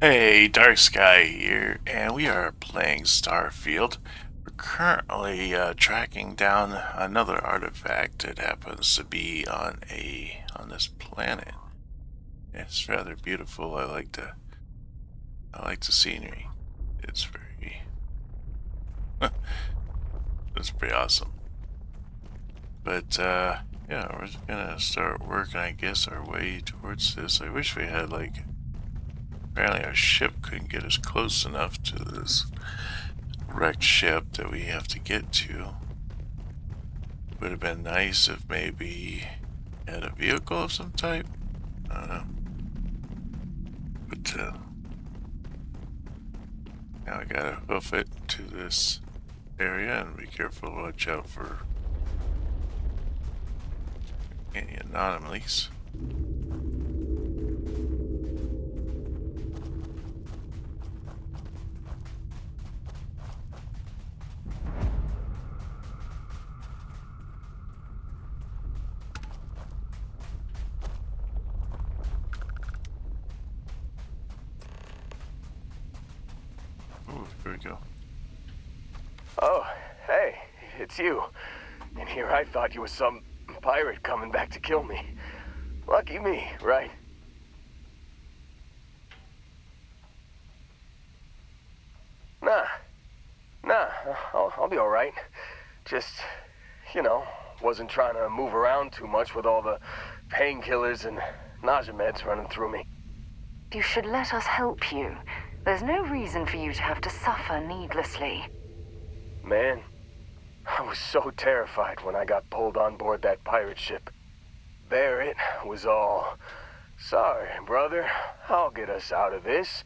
Hey, Dark Sky here, and we are playing Starfield. We're currently tracking down another artifact that happens to be on this planet. It's rather beautiful. I like the scenery. It's very it's pretty awesome. But yeah, we're just gonna start working, I guess, our way towards this. I wish we had apparently our ship couldn't get us close enough to this wrecked ship that we have to get to. Would have been nice if maybe had a vehicle of some type. I don't know. But now I gotta hoof it to this area and be careful to watch out for any anomalies. Ooh, here we go. Oh, hey, it's you. And here I thought you were some pirate coming back to kill me. Lucky me, right? Nah, nah, I'll be alright. Just, wasn't trying to move around too much with all the painkillers and nausea meds running through me. You should let us help you. There's no reason for you to have to suffer needlessly. Man, I was so terrified when I got pulled on board that pirate ship. Barrett was all, "Sorry, brother, I'll get us out of this.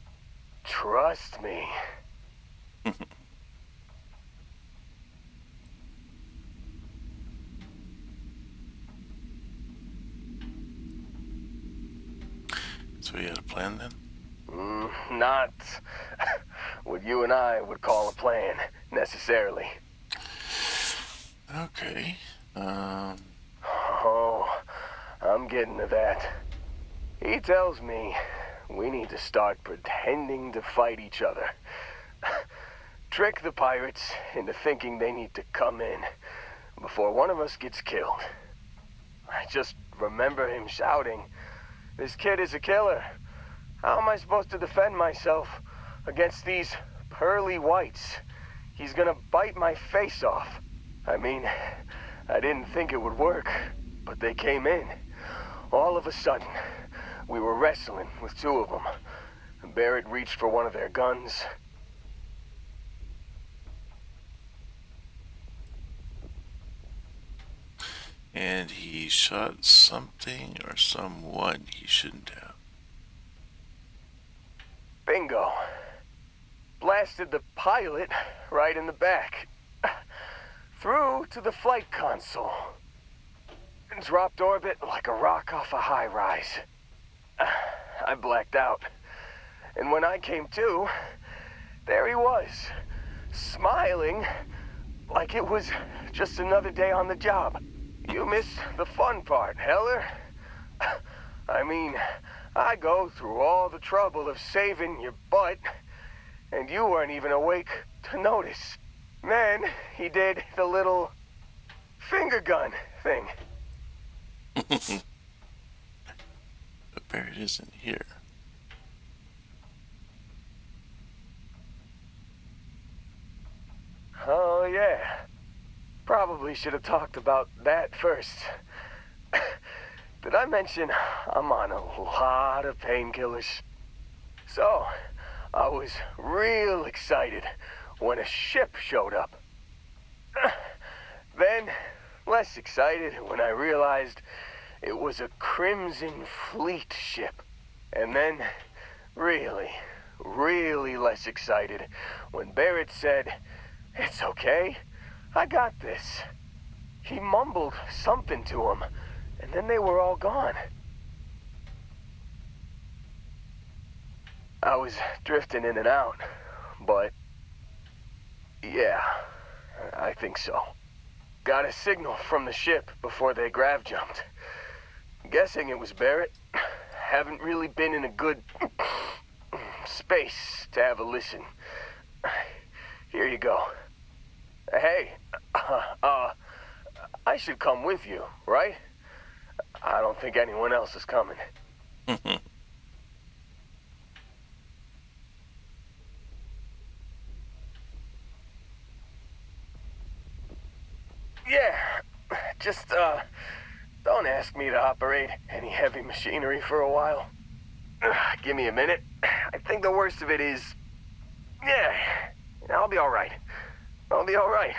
Trust me." So we had a plan then? Not what you and I would call a plan, necessarily. Okay. Oh, I'm getting to that. He tells me we need to start pretending to fight each other. Trick the pirates into thinking they need to come in before one of us gets killed. I just remember him shouting, "This kid is a killer. How am I supposed to defend myself against these pearly whites? He's gonna bite my face off." I mean, I didn't think it would work, but they came in. All of a sudden, we were wrestling with two of them. Barrett reached for one of their guns. And he shot something or someone he shouldn't have. Bingo. Blasted the pilot right in the back. Through to the flight console. Dropped orbit like a rock off a high rise. I blacked out. And when I came to, there he was, smiling like it was just another day on the job. You missed the fun part, Heller. I mean, I go through all the trouble of saving your butt, and you weren't even awake to notice. Then he did the little finger gun thing. But Barrett isn't here. Oh, yeah. Probably should have talked about that first. Did I mention I'm on a lot of painkillers? So, I was real excited when a ship showed up. Then, less excited when I realized it was a Crimson Fleet ship. And then, really, really less excited when Barrett said, "It's okay, I got this." He mumbled something to him, and then they were all gone. I was drifting in and out, but yeah, I think so. Got a signal from the ship before they grav jumped. Guessing it was Barrett. Haven't really been in a good space to have a listen. Here you go. Hey, I should come with you, right? I don't think anyone else is coming. Yeah, just, don't ask me to operate any heavy machinery for a while. Give me a minute. I think the worst of it is... Yeah, I'll be alright. I'll be alright.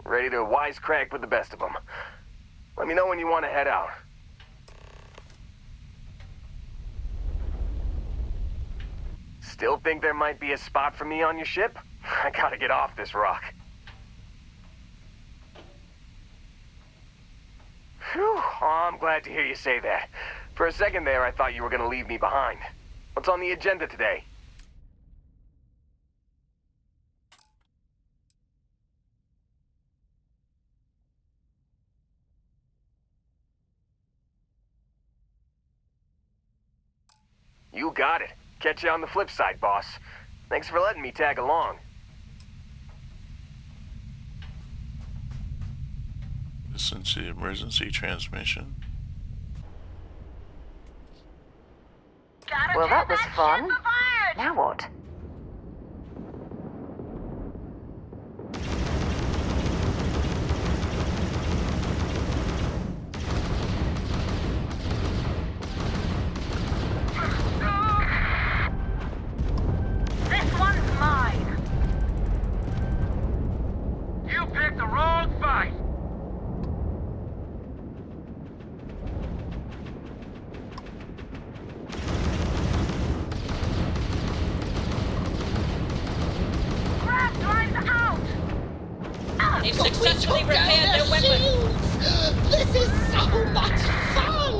Ready to wisecrack with the best of them. Let me know when you want to head out. Still think there might be a spot for me on your ship? I gotta get off this rock. Phew, oh, I'm glad to hear you say that. For a second there, I thought you were gonna leave me behind. What's on the agenda today? You got it. Catch you on the flip side, boss. Thanks for letting me tag along. Listen to emergency transmission. Well, that was fun. Now what? This one's mine. You picked the wrong fight. They've successfully repaired their weapon. This is so much fun!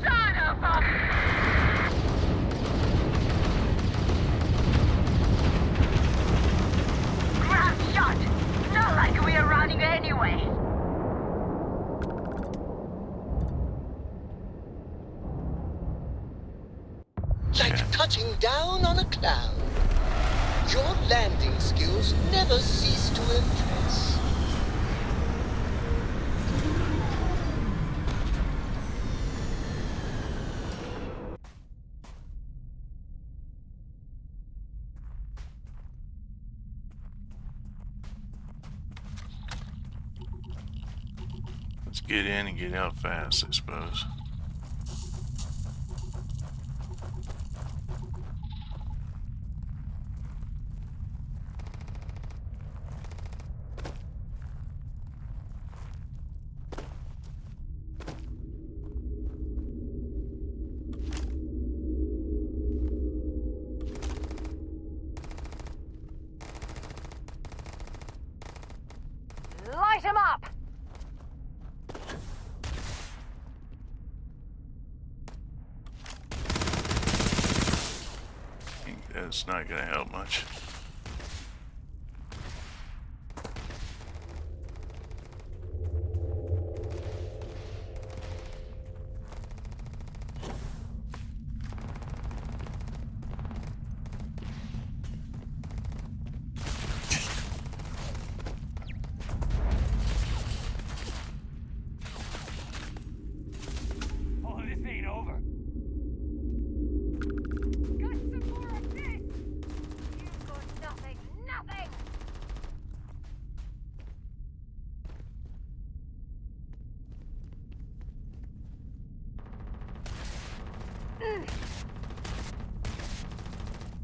Son of a... Grab shot. Not like we are running anyway. Like touching down on a cloud. Your landing skills never cease to impress. Let's get in and get out fast, I suppose. Light 'em up! I think that's not going to help much. Oh, this ain't over. Got some more of this! You've got nothing, nothing!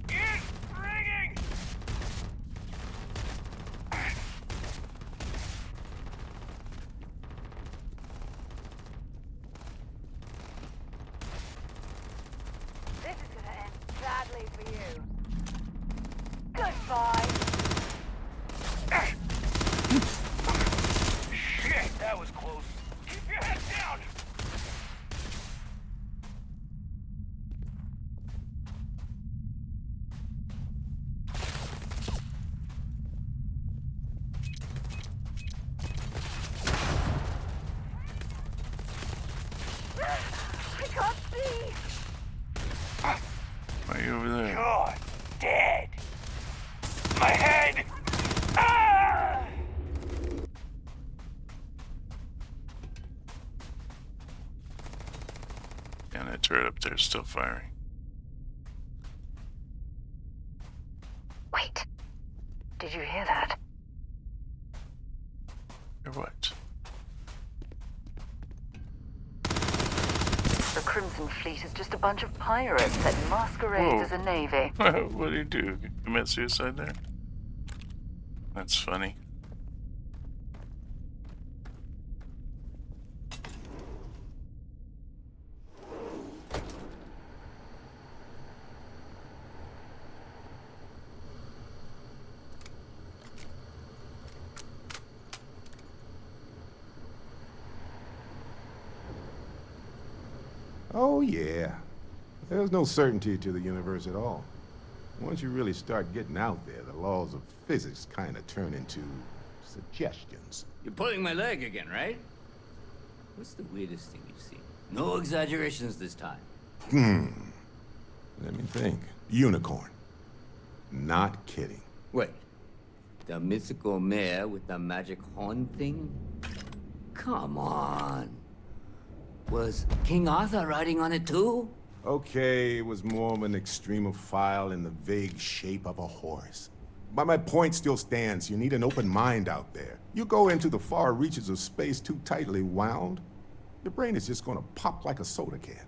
It's ringing! This is gonna end badly for you. Goodbye! Shit, that was close. Keep your head down! that turret up there is still firing. Wait. Did you hear that? Or what? The Crimson Fleet is just a bunch of pirates that masquerade Whoa. as a navy. What do you do? Commit suicide there? That's funny. Oh, yeah. There's no certainty to the universe at all. Once you really start getting out there, the laws of physics kind of turn into suggestions. You're pulling my leg again, right? What's the weirdest thing you've seen? No exaggerations this time. Let me think. Unicorn. Not kidding. Wait. The mythical mare with the magic horn thing? Come on. Was King Arthur riding on it too? Okay, it was more of an extremophile in the vague shape of a horse. But my point still stands. You need an open mind out there. You go into the far reaches of space too tightly wound, your brain is just gonna pop like a soda can.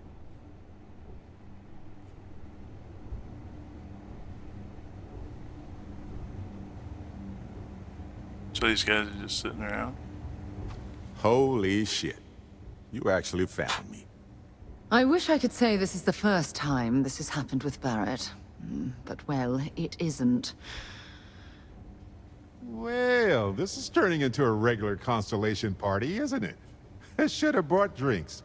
So these guys are just sitting around? Holy shit. You actually found me. I wish I could say this is the first time this has happened with Barrett. But, well, it isn't. Well, this is turning into a regular Constellation party, isn't it? I should have brought drinks.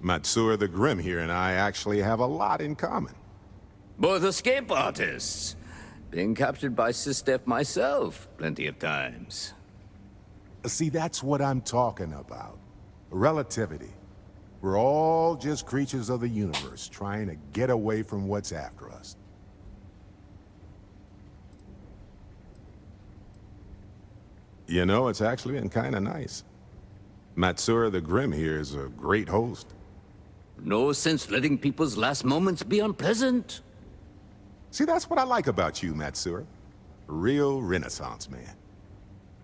Matsura the Grim here and I actually have a lot in common. Both escape artists. Being captured by Sistef myself, plenty of times. See, that's what I'm talking about. Relativity. We're all just creatures of the universe trying to get away from what's after us. You know, it's actually been kind of nice. Matsura the Grim here is a great host. No sense letting people's last moments be unpleasant. See, that's what I like about you, Matsura. A real Renaissance man.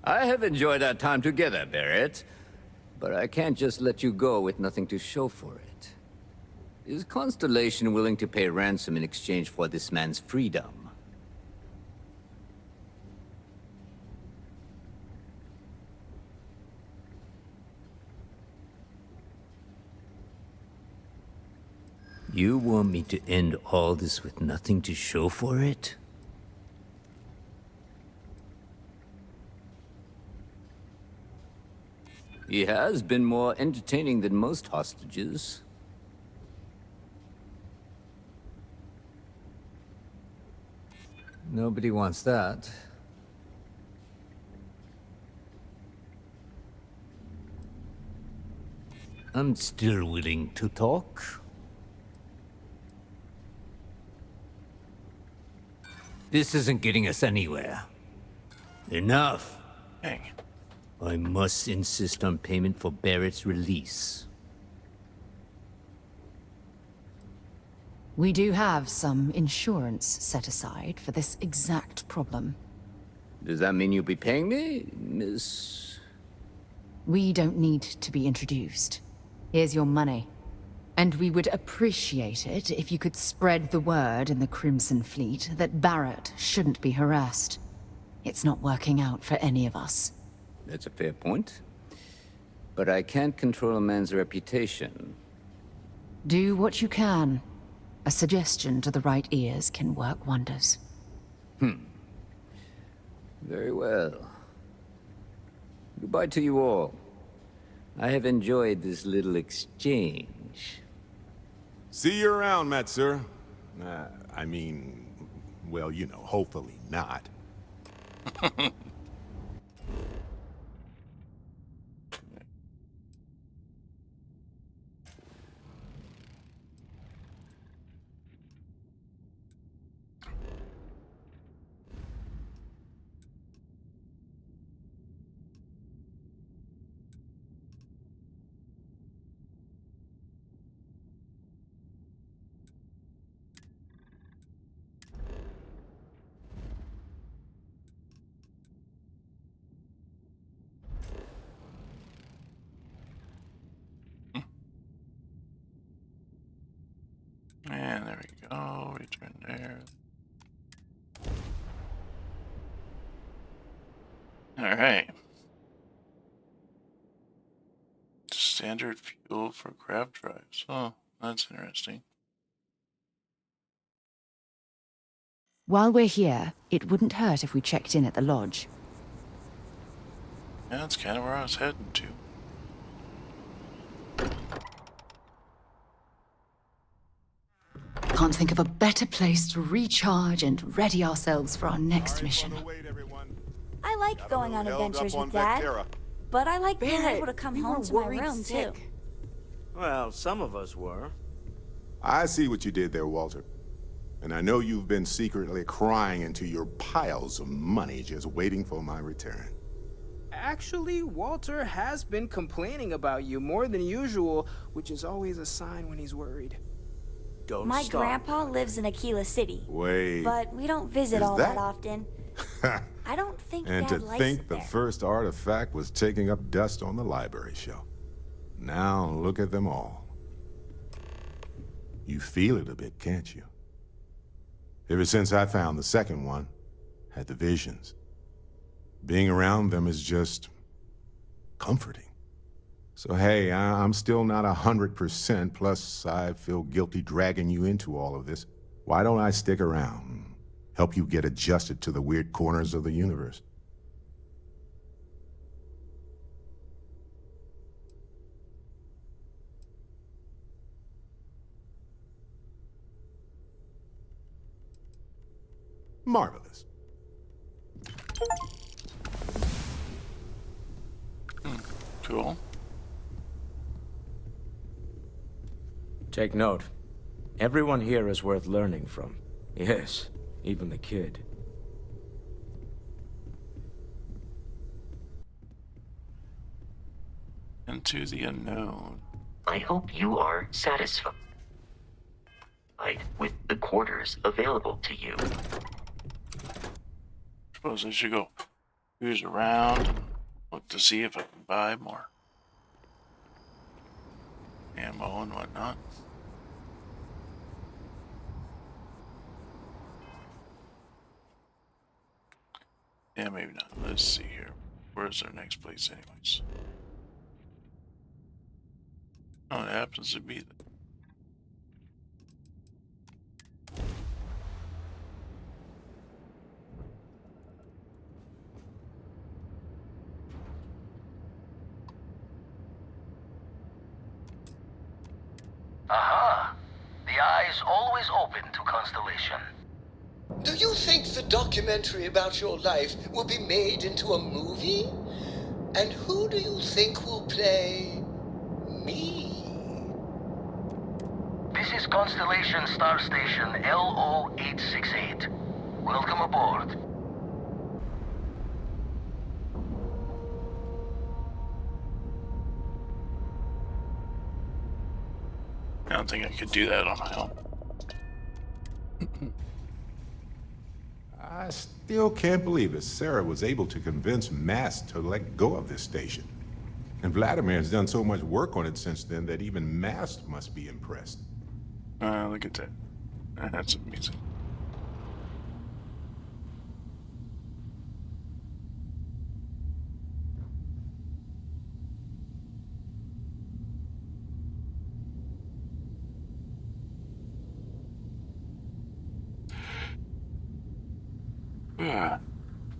I have enjoyed our time together, Barrett. But I can't just let you go with nothing to show for it. Is Constellation willing to pay ransom in exchange for this man's freedom? You want me to end all this with nothing to show for it? He has been more entertaining than most hostages. Nobody wants that. I'm still willing to talk. This isn't getting us anywhere. Enough. Dang. I must insist on payment for Barrett's release. We do have some insurance set aside for this exact problem. Does that mean you'll be paying me, Miss... We don't need to be introduced. Here's your money. And we would appreciate it if you could spread the word in the Crimson Fleet that Barrett shouldn't be harassed. It's not working out for any of us. That's a fair point. But I can't control a man's reputation. Do what you can. A suggestion to the right ears can work wonders. Very well. Goodbye to you all. I have enjoyed this little exchange. See you around, Matsura. I mean, well, you know, hopefully not. And there we go. Return there. Alright. Standard fuel for grab drives. Oh, that's interesting. While we're here, it wouldn't hurt if we checked in at the lodge. Yeah, that's kind of where I was heading to. Can't think of a better place to recharge and ready ourselves for our next mission. I like going on adventures with Dad, but I like being able to come home to my room, too. Well, some of us were. I see what you did there, Walter. And I know you've been secretly crying into your piles of money just waiting for my return. Actually, Walter has been complaining about you more than usual, which is always a sign when he's worried. My grandpa lives in Aquila City. Wait. But we don't visit all that often. I don't think And Dad to likes think it the there. first artifact was taking up dust on the library shelf. Now look at them all. You feel it a bit, can't you? Ever since I found the second one, had the visions. Being around them is just comforting. So hey, I'm still not 100%, plus I feel guilty dragging you into all of this. Why don't I stick around and help you get adjusted to the weird corners of the universe? Marvelous. Cool. Take note. Everyone here is worth learning from. Yes, even the kid. Into the unknown. I hope you are satisfied with the quarters available to you. Suppose I should go cruise around and look to see if I can buy more ammo and whatnot. Yeah, maybe not. Let's see here. Where's our next place anyways? Oh, it happens to be the Aha! The eye's always open to Constellation. Do you think the documentary about your life will be made into a movie? And who do you think will play me? This is Constellation Star Station LO868. Welcome aboard. I don't think I could do that on my own. I still can't believe that Sarah was able to convince Mast to let go of this station. And Vladimir has done so much work on it since then that even Mast must be impressed. Look at that. That's amazing.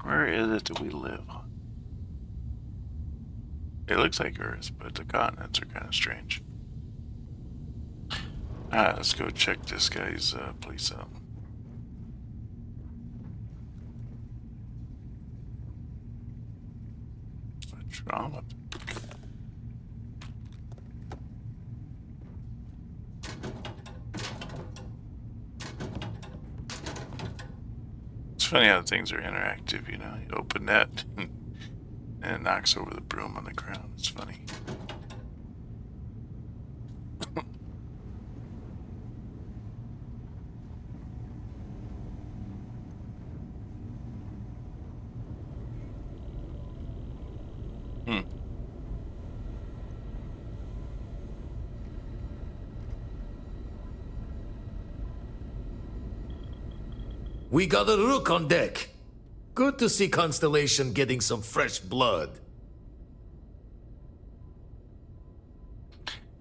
Where is it that we live? It looks like Earth, but the continents are kind of strange. Let's go check this guy's place out. Drama. It's funny how things are interactive, you know. You open that and it knocks over the broom on the ground. It's funny. We got a rook on deck. Good to see Constellation getting some fresh blood.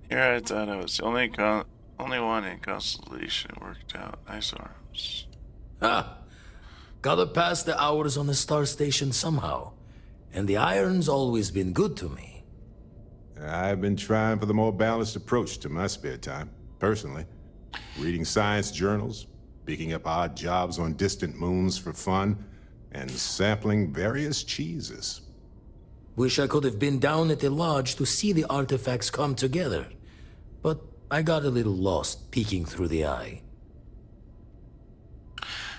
Here I thought I was the only one in Constellation worked out. Nice arms. Ha! Gotta pass the hours on the star station somehow. And the iron's always been good to me. I've been trying for the more balanced approach to my spare time, personally. Reading science journals, picking up odd jobs on distant moons for fun, and sampling various cheeses. Wish I could have been down at the lodge to see the artifacts come together. But I got a little lost peeking through the eye.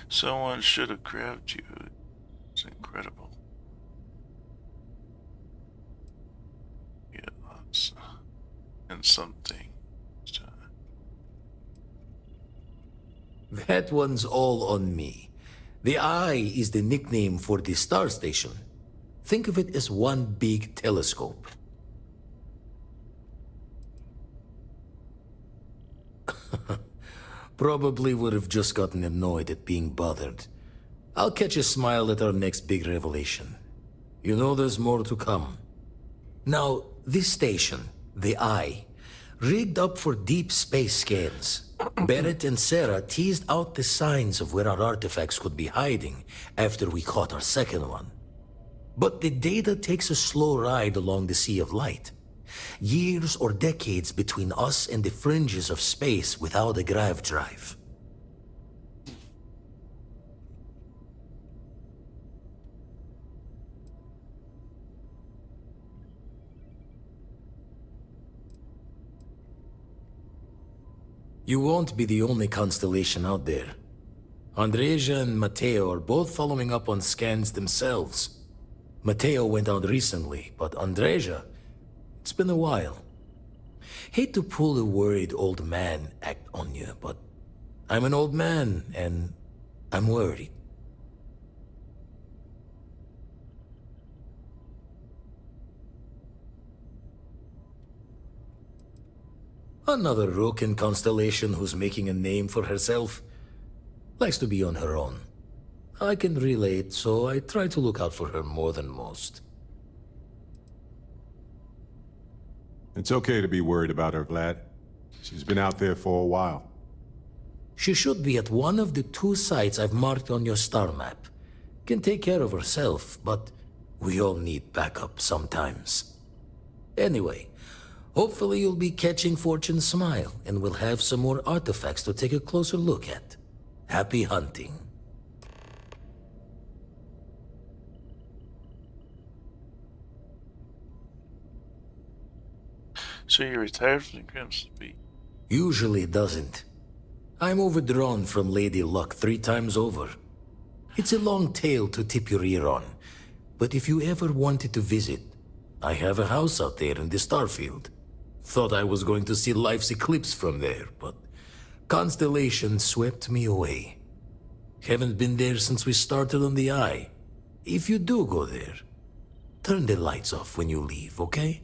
Someone should have grabbed you. It's incredible. Yeah, lots. And something. That one's all on me. The eye is the nickname for the star station. Think of it as one big telescope. Probably would have just gotten annoyed at being bothered. I'll catch a smile at our next big revelation. You know there's more to come. Now, this station, the Eye, rigged up for deep space scans. Barrett and Sarah teased out the signs of where our artifacts could be hiding after we caught our second one. But the data takes a slow ride along the Sea of Light. Years or decades between us and the fringes of space without a grav drive. You won't be the only constellation out there. Andreja and Mateo are both following up on scans themselves. Mateo went out recently, but Andreja, it's been a while. Hate to pull a worried old man act on you, but I'm an old man, and I'm worried. Another rook in Constellation who's making a name for herself. Likes to be on her own. I can relate, so I try to look out for her more than most. It's okay to be worried about her, Vlad. She's been out there for a while. She should be at one of the 2 sites I've marked on your star map. Can take care of herself, but we all need backup sometimes. Anyway, hopefully you'll be catching Fortune's smile, and we'll have some more artifacts to take a closer look at. Happy hunting. So you retired from the Crimson Peak? Usually doesn't. I'm overdrawn from Lady Luck 3 times over. It's a long tale to tip your ear on, but if you ever wanted to visit, I have a house out there in the Starfield. Thought I was going to see life's eclipse from there, but Constellation swept me away. Haven't been there since we started on the Eye. If you do go there, turn the lights off when you leave, okay?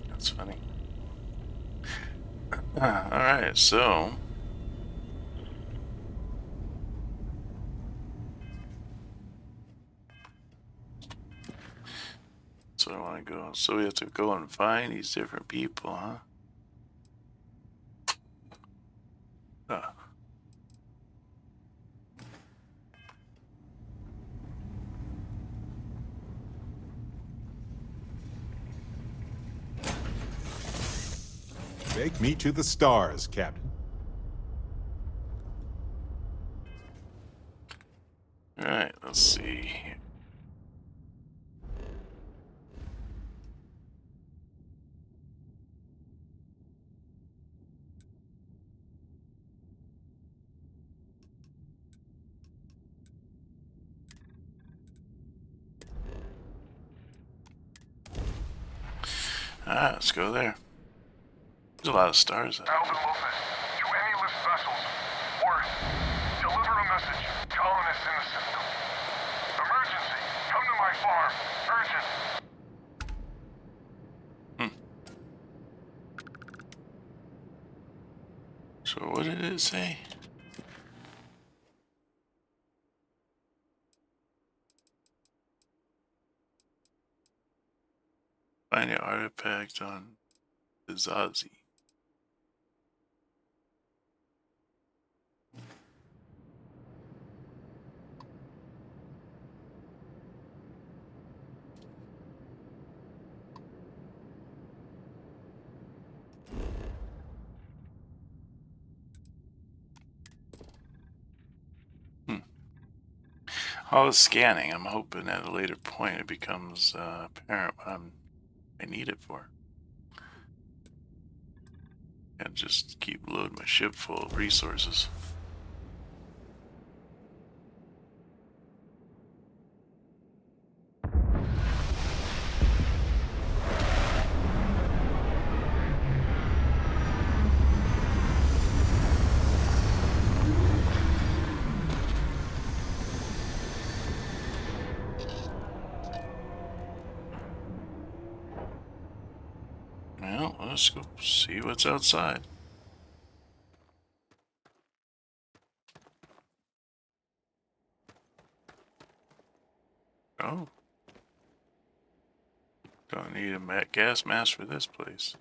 That's funny. Alright, so... So I want to go. So we have to go and find these different people, huh? Ah. Take me to the stars, Captain. Alright, let's see. Let's go there. There's a lot of stars out. Alvin Lopez, to any lift vessels. Word. Deliver a message. Colonists in the system. Emergency. Come to my farm. Urgent. So what did it say? Find the artifact on the Zazi. I was scanning. I'm hoping at a later point it becomes apparent what I need it for. And just keep loading my ship full of resources. Well, let's go see what's outside. Oh. Don't need a gas mask for this place.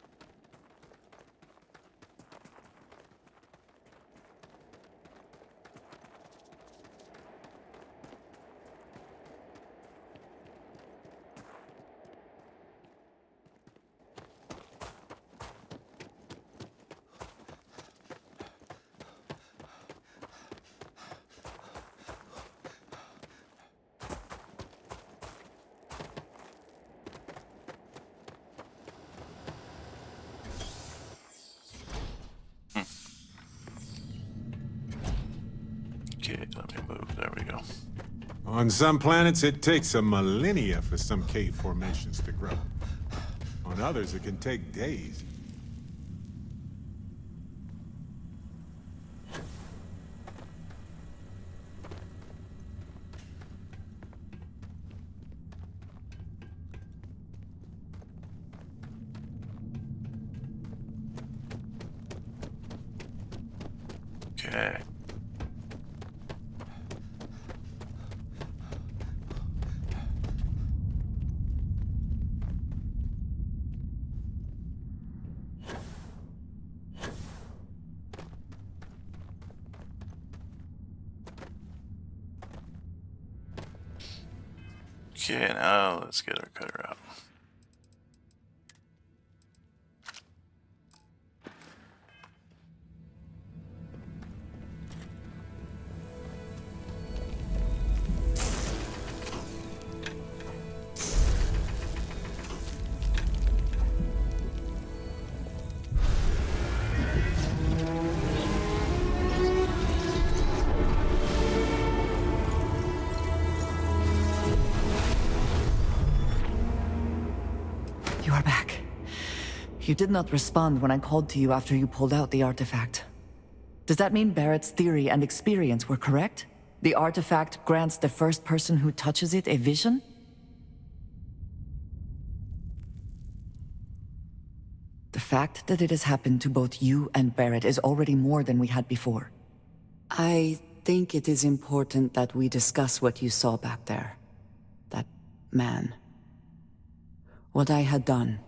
Okay, let me move. There we go. On some planets, it takes a millennia for some cave formations to grow. On others, it can take days. Okay. Okay, now let's get our cutter out. You are back. You did not respond when I called to you after you pulled out the artifact. Does that mean Barrett's theory and experience were correct? The artifact grants the first person who touches it a vision? The fact that it has happened to both you and Barrett is already more than we had before. I think it is important that we discuss what you saw back there. That man. What I had done.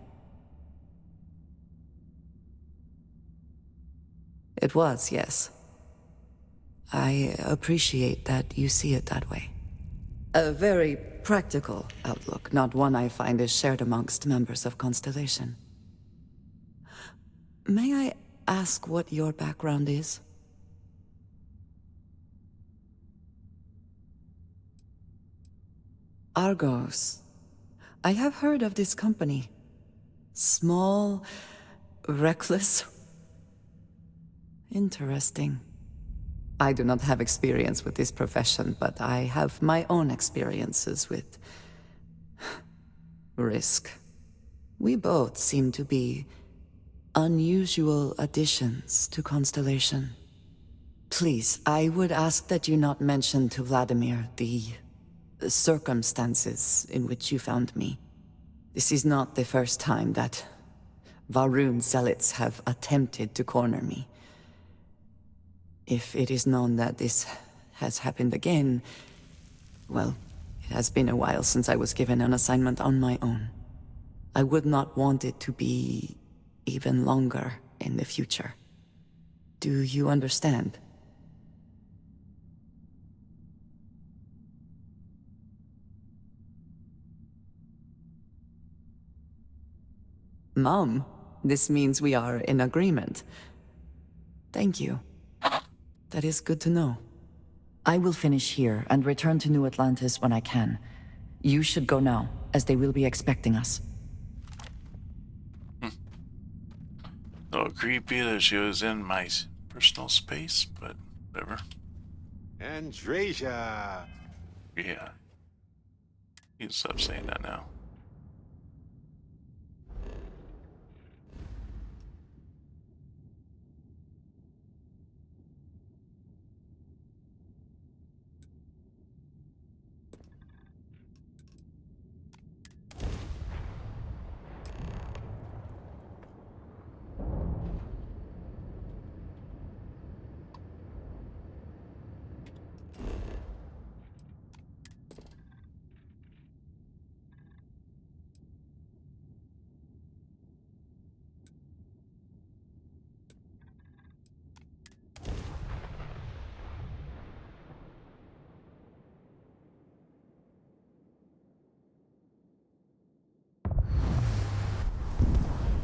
It was, yes. I appreciate that you see it that way. A very practical outlook, not one I find is shared amongst members of Constellation. May I ask what your background is? Argos. I have heard of this company. Small, reckless. Interesting. I do not have experience with this profession, but I have my own experiences with risk. We both seem to be unusual additions to Constellation. Please, I would ask that you not mention to Vladimir the circumstances in which you found me. This is not the first time that Varun zealots have attempted to corner me. If it is known that this has happened again, well, it has been a while since I was given an assignment on my own. I would not want it to be even longer in the future. Do you understand? Mom, this means we are in agreement. Thank you. That is good to know. I will finish here and return to New Atlantis when I can. You should go now, as they will be expecting us. A little creepy that she was in my personal space, but whatever. Andreja! Yeah. You can stop saying that now.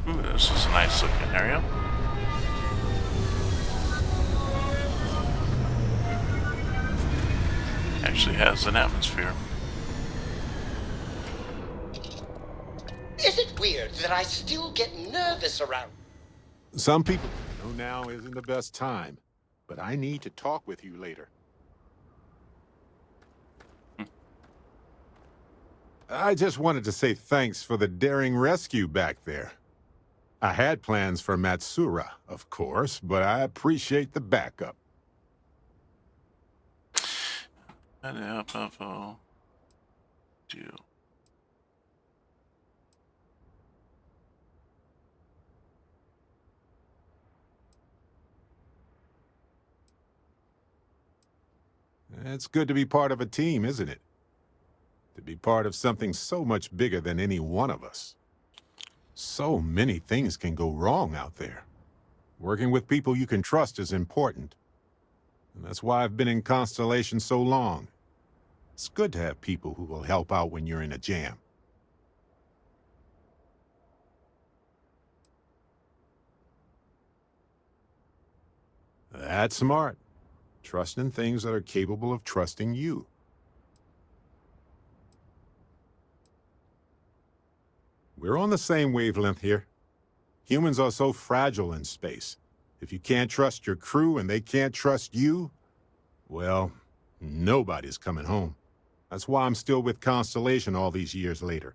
Ooh, this is a nice looking area. Actually has an atmosphere. Is it weird that I still get nervous around? Some people know now isn't the best time, but I need to talk with you later. I just wanted to say thanks for the daring rescue back there. I had plans for Matsura, of course, but I appreciate the backup. It's good to be part of a team, isn't it? To be part of something so much bigger than any one of us. So many things can go wrong out there. Working with people you can trust is important. And that's why I've been in Constellation so long. It's good to have people who will help out when you're in a jam. That's smart. Trust in things that are capable of trusting you. We're on the same wavelength here. Humans are so fragile in space. If you can't trust your crew and they can't trust you, well, nobody's coming home. That's why I'm still with Constellation all these years later.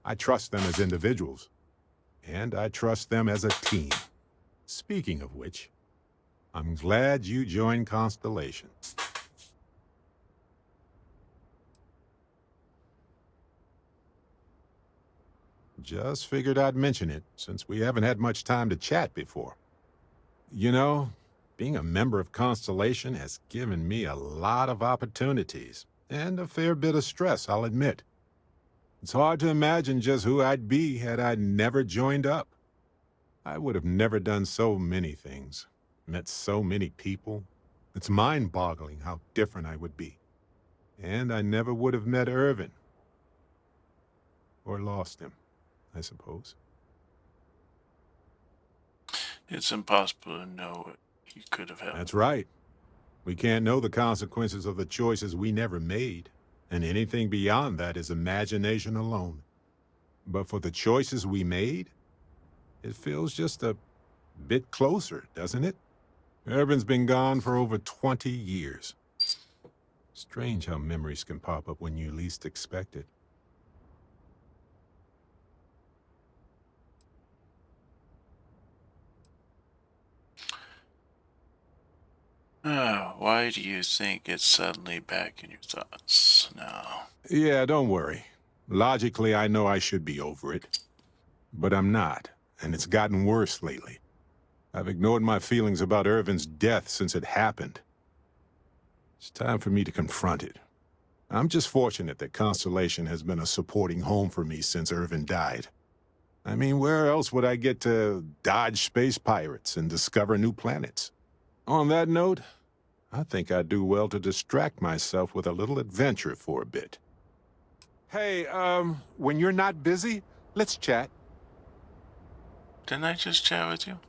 I trust them as individuals, and I trust them as a team. Speaking of which, I'm glad you joined Constellation. Just figured I'd mention it, since we haven't had much time to chat before. You know, being a member of Constellation has given me a lot of opportunities, and a fair bit of stress, I'll admit. It's hard to imagine just who I'd be had I never joined up. I would have never done so many things, met so many people. It's mind-boggling how different I would be. And I never would have met Irvin. Or lost him, I suppose. It's impossible to know what you could have had. That's right. We can't know the consequences of the choices we never made, and anything beyond that is imagination alone. But for the choices we made, it feels just a bit closer, doesn't it? Irvin's been gone for over 20 years. Strange how memories can pop up when you least expect it. Why do you think it's suddenly back in your thoughts now? Yeah, don't worry. Logically, I know I should be over it. But I'm not, and it's gotten worse lately. I've ignored my feelings about Irvin's death since it happened. It's time for me to confront it. I'm just fortunate that Constellation has been a supporting home for me since Irvin died. I mean, where else would I get to dodge space pirates and discover new planets? On that note, I think I'd do well to distract myself with a little adventure for a bit. Hey, when you're not busy, let's chat. Didn't I just chat with you?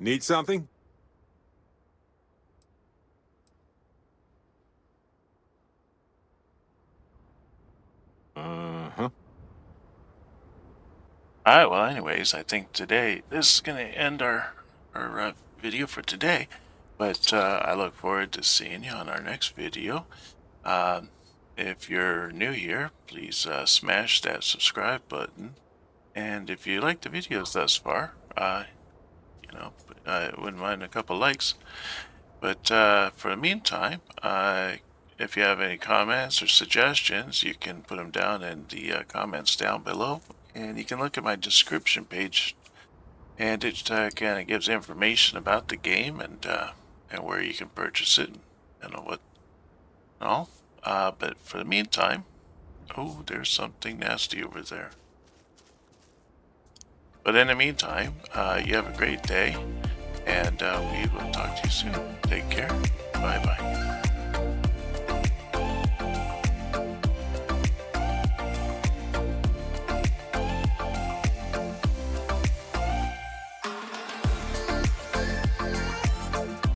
Need something? Uh-huh. Alright, well anyways, I think today, this is going to end our video for today. But I look forward to seeing you on our next video. If you're new here, please smash that subscribe button. And if you like the videos thus far, you know, I wouldn't mind a couple likes. But for the meantime, if you have any comments or suggestions, you can put them down in the comments down below. And you can look at my description page. And it kind of gives information about the game and where you can purchase it and what and all. But for the meantime, oh, there's something nasty over there. But in the meantime, you have a great day, and we will talk to you soon. Take care. Bye-bye.